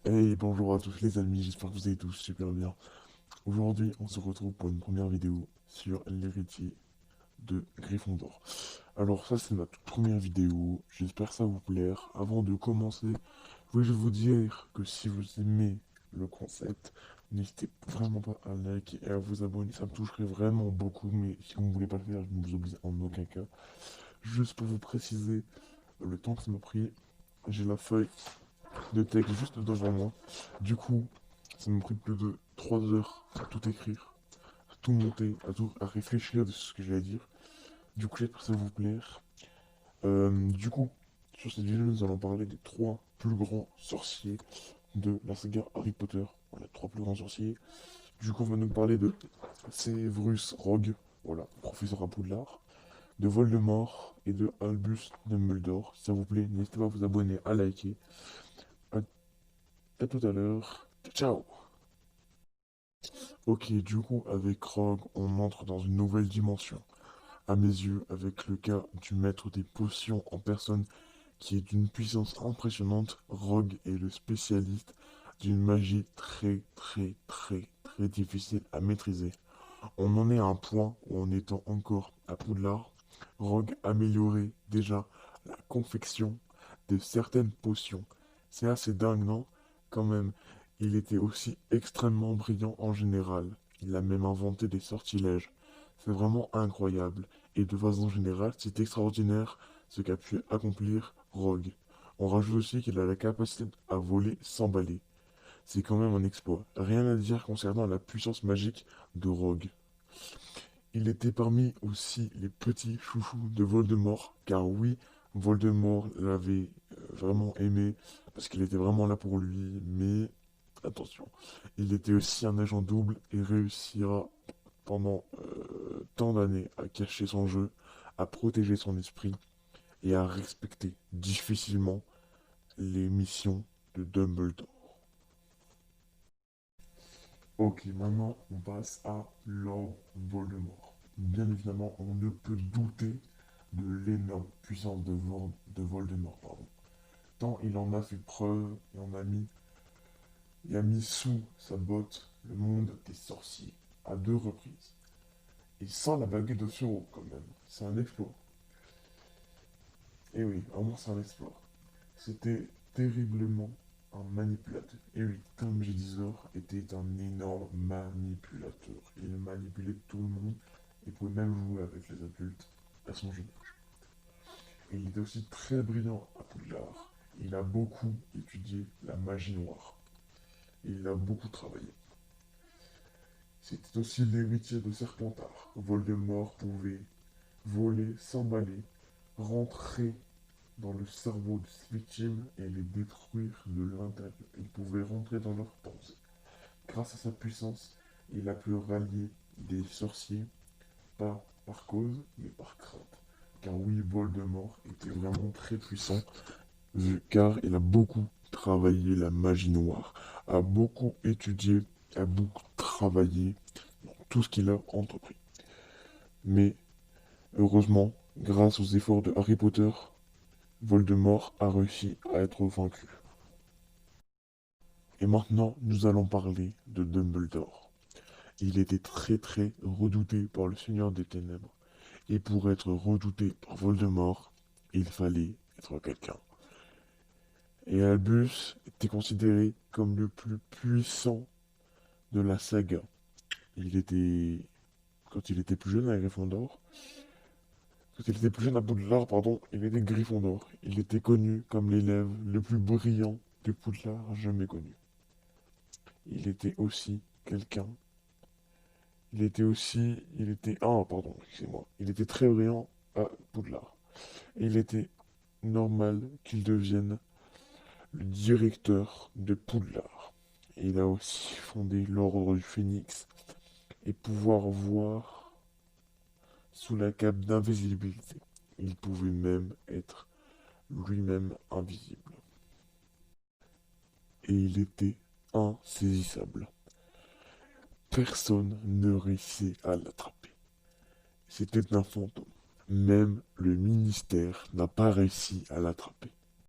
Hey, bonjour à tous les amis, j'espère que vous allez tous super bien. Aujourd'hui, on se retrouve pour une première vidéo sur l'héritier de Gryffondor. Alors ça, c'est ma toute première vidéo, j'espère que ça vous plaire. Avant de commencer, je vous dire que si vous aimez le concept, n'hésitez vraiment pas à liker et à vous abonner, ça me toucherait vraiment beaucoup, mais si vous ne voulez pas le faire, je ne vous oblige en aucun cas. Juste pour vous préciser le temps que ça m'a pris, j'ai la feuille de texte juste devant moi. Du coup, ça m'a pris plus de 3 heures à tout écrire, à tout monter, à réfléchir de ce que j'allais dire. Du coup, j'espère que ça va vous plaire. Du coup, sur cette vidéo, nous allons parler des 3 plus grands sorciers de la saga Harry Potter. Voilà, 3 plus grands sorciers. Du coup, on va nous parler de Severus Rogue, voilà, professeur à Poudlard, de Voldemort et de Albus Dumbledore. Si ça vous plaît, n'hésitez pas à vous abonner, à liker. À, à tout à l'heure. Ciao! Ok, du coup, avec Rogue, on entre dans une nouvelle dimension. À mes yeux, avec le cas du maître des potions en personne, qui est d'une puissance impressionnante, Rogue est le spécialiste d'une magie très difficile à maîtriser. On en est à un point où, en étant encore à Poudlard, Rogue améliorait déjà la confection de certaines potions. C'est assez dingue, non? Quand même, il était aussi extrêmement brillant en général. Il a même inventé des sortilèges. C'est vraiment incroyable. Et de façon générale, c'est extraordinaire ce qu'a pu accomplir Rogue. On rajoute aussi qu'il a la capacité à voler sans balai. C'est quand même un exploit. Rien à dire concernant la puissance magique de Rogue. Il était parmi aussi les petits chouchous de Voldemort, car oui, Voldemort l'avait vraiment aimé, parce qu'il était vraiment là pour lui, mais attention, il était aussi un agent double et réussira pendant tant d'années à cacher son jeu, à protéger son esprit et à respecter difficilement les missions de Dumbledore. Ok, maintenant on passe à Lord Voldemort. Bien évidemment, on ne peut douter de l'énorme puissance de Voldemort, pardon. Tant il en a fait preuve et il a mis sous sa botte le monde des sorciers à 2 reprises. Et sans la baguette de Furo, quand même. C'est un exploit. Et oui, vraiment c'est un exploit. C'était terriblement un manipulateur. Et oui, Tom Jedisor était un énorme manipulateur. Il manipulait tout le monde et pouvait même jouer avec les adultes à son jeu. Et il était aussi très brillant à Poudlard. Il a beaucoup étudié la magie noire. Et il a beaucoup travaillé. C'était aussi l'héritier de Serpentard. Voldemort pouvait voler, s'emballer, rentrer dans le cerveau des victimes et les détruire de l'intérieur. Il pouvait rentrer dans leurs pensées. Grâce à sa puissance, il a pu rallier des sorciers, pas par cause, mais par crainte. Car oui, Voldemort était vraiment très puissant, car il a beaucoup travaillé la magie noire, a beaucoup étudié, a beaucoup travaillé dans tout ce qu'il a entrepris. Mais heureusement, grâce aux efforts de Harry Potter, Voldemort a réussi à être vaincu. Et maintenant, nous allons parler de Dumbledore. Il était très redouté par le Seigneur des Ténèbres. Et pour être redouté par Voldemort, il fallait être quelqu'un. Et Albus était considéré comme le plus puissant de la saga. Il était, quand il était plus jeune à Gryffondor, quand il était plus jeune à Poudlard, pardon, il était Gryffondor. Il était connu comme l'élève le plus brillant que Poudlard a jamais connu. Il était aussi quelqu'un. Pardon, excusez-moi. Il était très brillant à Poudlard. Et il était normal qu'il devienne le directeur de Poudlard. Et il a aussi fondé l'Ordre du Phénix et pouvoir voir sous la cape d'invisibilité. Il pouvait même être lui-même invisible. Et il était insaisissable. Personne ne réussissait à l'attraper. C'était un fantôme. Même le ministère n'a pas réussi à l'attraper.